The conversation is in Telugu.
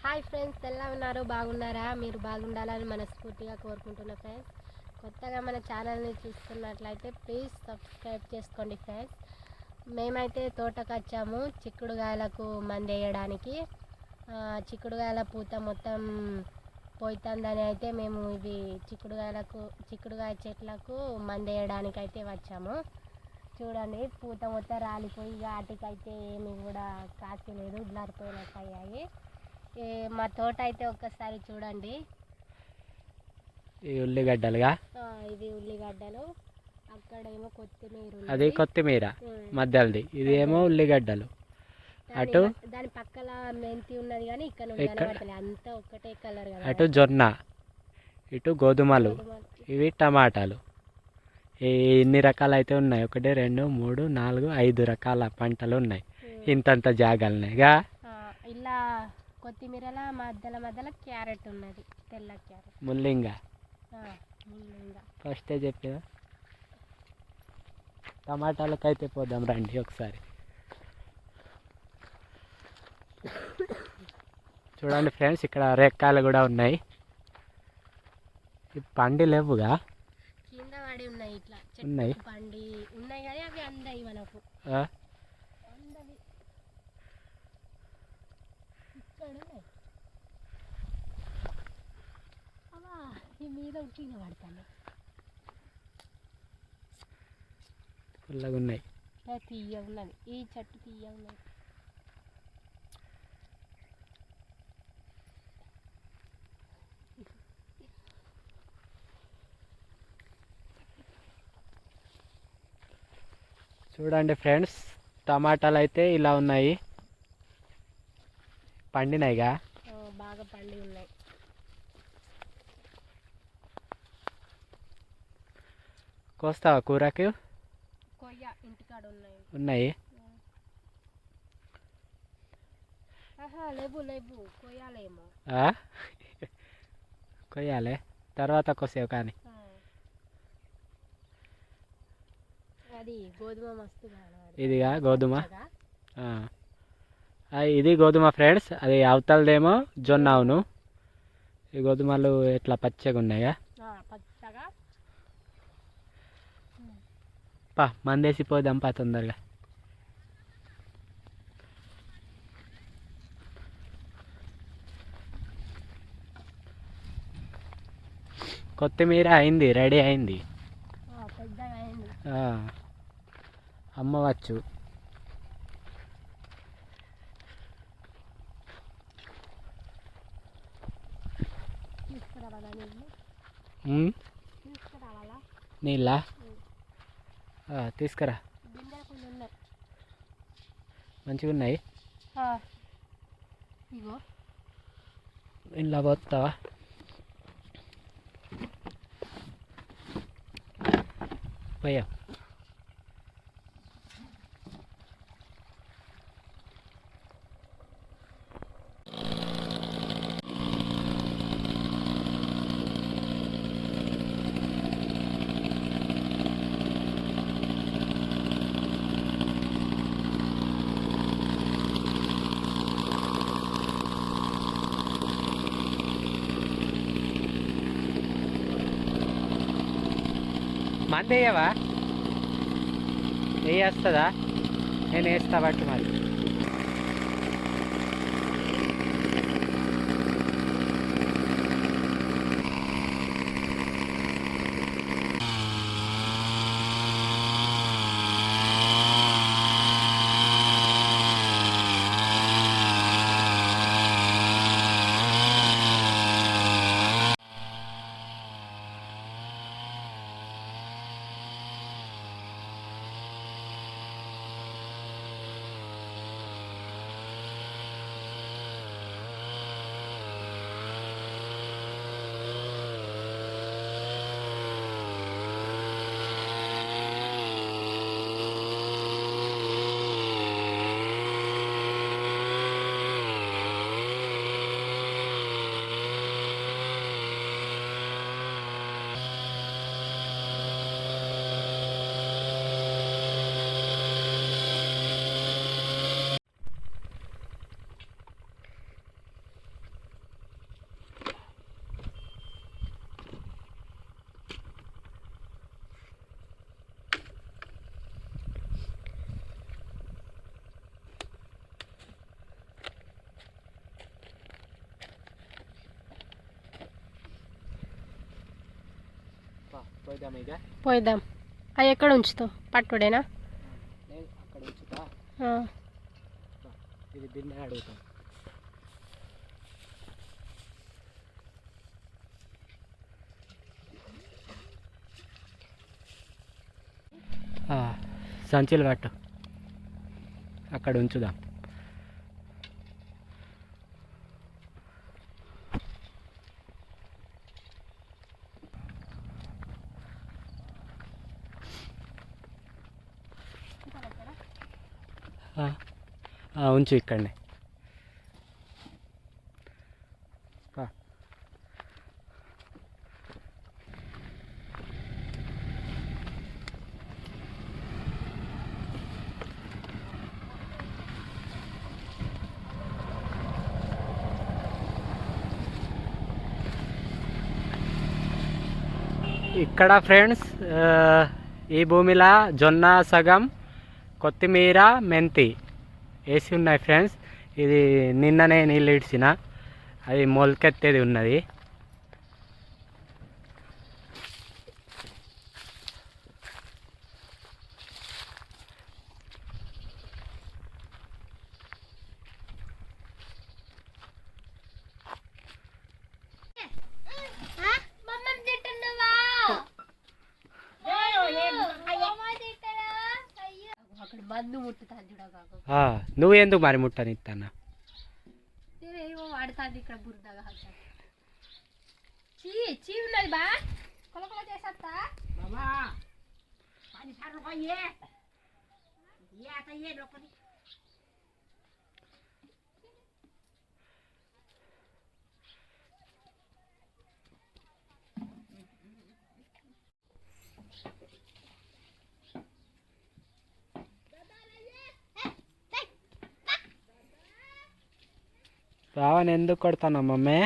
హాయ్ ఫ్రెండ్స్, ఎలా ఉన్నారు? బాగున్నారా? మీరు బాగుండాలని మనస్ఫూర్తిగా కోరుకుంటున్నా ఫ్రెండ్స్. కొత్తగా మన ఛానల్ని చూస్తున్నట్లయితే ప్లీజ్ సబ్స్క్రైబ్ చేసుకోండి ఫ్రెండ్స్. మేమైతే తోటకు వచ్చాము చిక్కుడుగాయలకు మందు వేయడానికి. చిక్కుడుగాయల పూత మొత్తం పోతుందని అయితే మేము ఇవి చిక్కుడుగాయ చెట్లకు మందు వేయడానికి అయితే వచ్చాము. చూడండి, పూత మొత్తం రాలిపోయి వాటికైతే ఏమి కూడా కాసలేదు, ఉడ్లారిపోయినట్టు అయ్యాయి. మా తోట అయితే ఒక్కసారి చూడండి. ఈ ఉల్లిగడ్డలుగా ఇది ఉల్లిగడ్డలు, అక్కడేమో కొత్తిమీర, అది కొత్తిమీర మధ్యది, ఇది ఏమో ఉల్లిగడ్డలు. అటు దాని పక్కల మెంతి ఉన్నది కానీ ఇక్కడ అంతా ఒక్కటే కలర్ కదా. అటు జొన్న, ఇటు గోధుమలు, ఇవి టమాటాలు. ఇన్ని రకాలు అయితే ఉన్నాయి. 1 2 3 4 5 రకాల పంటలు ఉన్నాయి. ఇంతంత జాగాలున్నాయిగా. ఇలా కొత్తిమీరల మధ్యలో క్యారెట్ ఉన్నది, తెల్ల క్యారెట్, ముల్లింగా. ఫస్టే చెప్పిన టమాటాలకైతే పోదాం రండి ఒకసారి. చూడండి ఫ్రెండ్స్, ఇక్కడ రేక్కాయలు కూడా ఉన్నాయి. పండి లేవుగా, కింద పడి ఉన్నాయి. ఇట్లా ఉన్నాయి, పండి ఉన్నాయి కానీ అవి అందాయి మనకు. ఈ మీద ఉట్టిన పడతాను, పుల్లగా ఉన్నాయి. తీయ ఉన్నది, ఈ చెట్టు తీయ ఉన్నది. చూడండి ఫ్రెండ్స్, టమాటాలు అయితే ఇలా ఉన్నాయి. పండినాయిగా, బాగా పండి ఉన్నాయి. కోస్తావా కూరకి? కొయ్య ఇంటికాడ ఉన్నాయి. లేవు కొయ్యాలేమో. కొయ్యాలి, తర్వాత కోసేవు కానీ. అది గోధుమ మస్తు. ఇదిగా గోధుమ, ఇది గోధుమ ఫ్రెండ్స్. అది అవతలదేమో జొన్న. అవును, ఈ గోధుమలు ఎట్లా పచ్చగా ఉన్నాయా? పచ్చగా. మందేసి పోదాం తొందరగా. కొత్తిమీర అయింది, రెడీ అయింది, అమ్మవచ్చు. నీళ్ళ తీసుకురా, మంచిగా ఉన్నాయి. ఇలా పోతావా? పోయా. మంది వేయవా? వేస్తుందా? నేను వేస్తా బట్టి మరి. పోయిద్దాం ఇక పోయిద్దాం. అవి ఎక్కడ ఉంచుతావు? పట్టుడేనా? నేను అక్కడ ఉంచుతా. ఇది బిన్నే అడుగుతాం. సంచులు పట్టు, అక్కడ ఉంచుదాం. ఉంచు ఇక్కడనే. ఇక్కడ ఫ్రెండ్స్ ఈ భూమిలో జొన్న సగం, కొత్తిమీర, మెంతి వేసి ఉన్నాయి ఫ్రెండ్స్. ఇది నిన్ననే నీళ్ళు ఇడిచిన, అది మొలకెత్తేది ఉన్నది. నువ్వు ఎందుకు మరి ముట్టనిస్తానా? వాడుతుంది ఇక్కడ బురదగా. చీ ఉన్నది బా, కొలకొల చేసేస్తా. రావని ఎందుకు కొడతాను మమ్మీ?